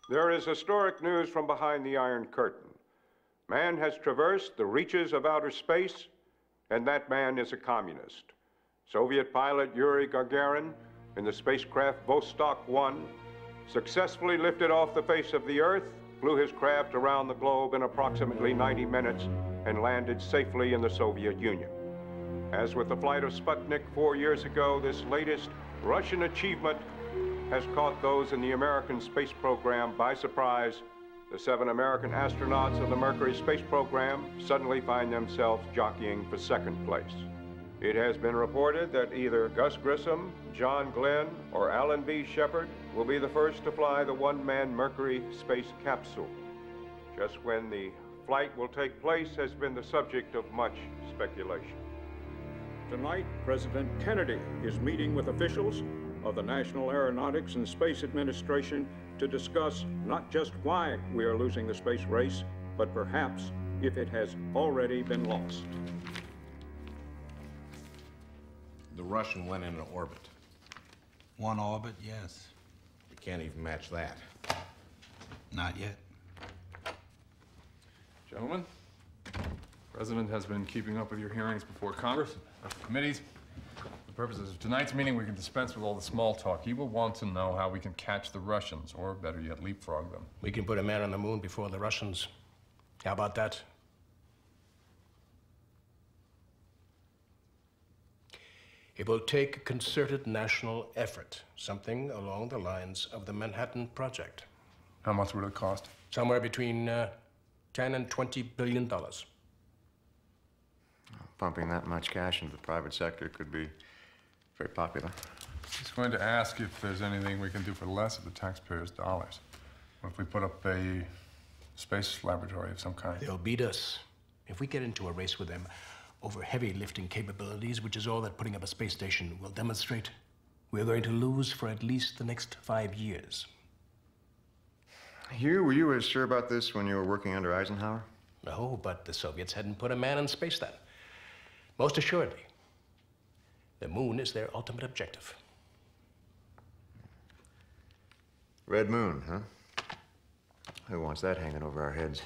There is historic news from behind the Iron Curtain. Man has traversed the reaches of outer space, and that man is a communist. Soviet pilot Yuri Gagarin in the spacecraft Vostok 1 successfully lifted off the face of the Earth, flew his craft around the globe in approximately 90 minutes, and landed safely in the Soviet Union. As with the flight of Sputnik 4 years ago, this latest Russian achievement has caught those in the American space program by surprise. The 7 American astronauts of the Mercury space program suddenly find themselves jockeying for second place. It has been reported that either Gus Grissom, John Glenn, or Alan B. Shepard will be the first to fly the one-man Mercury space capsule. Just when the flight will take place has been the subject of much speculation. Tonight, President Kennedy is meeting with officials of the National Aeronautics and Space Administration to discuss not just why we are losing the space race, but perhaps if it has already been lost. The Russian went into orbit. One orbit, yes. We can't even match that. Not yet. Gentlemen, the President has been keeping up with your hearings before Congress, committees. For the purposes of tonight's meeting, we can dispense with all the small talk. He will want to know how we can catch the Russians, or better yet, leapfrog them. We can put a man on the moon before the Russians. How about that? It will take a concerted national effort, something along the lines of the Manhattan Project. How much would it cost? Somewhere between 10 and $20 billion. Pumping that much cash into the private sector could be very popular. He's going to ask if there's anything we can do for less of the taxpayers' dollars. What if we put up a space laboratory of some kind? They'll beat us. If we get into a race with them over heavy lifting capabilities, which is all that putting up a space station will demonstrate, we're going to lose for at least the next 5 years. Hugh, were you as sure about this when you were working under Eisenhower? No, but the Soviets hadn't put a man in space then. Most assuredly, the moon is their ultimate objective. Red moon, huh? Who wants that hanging over our heads?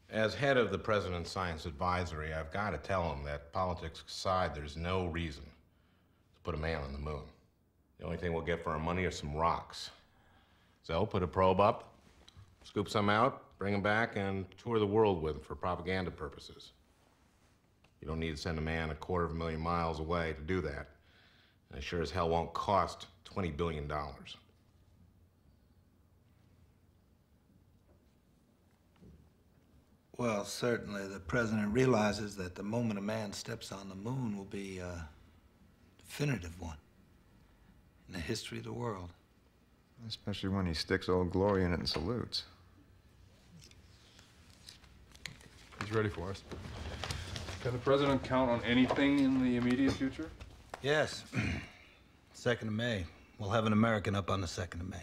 As head of the President's Science Advisory, I've got to tell him that politics aside, there's no reason to put a man on the moon. The only thing we'll get for our money are some rocks. So put a probe up, scoop some out, bring them back, and tour the world with them for propaganda purposes. You don't need to send a man 250,000 miles away to do that. And it sure as hell won't cost $20 billion. Well, certainly the president realizes that the moment a man steps on the moon will be a definitive one in the history of the world. Especially when he sticks Old Glory in it and salutes. He's ready for us. Can the President count on anything in the immediate future? Yes. 2nd of May. We'll have an American up on the 2nd of May.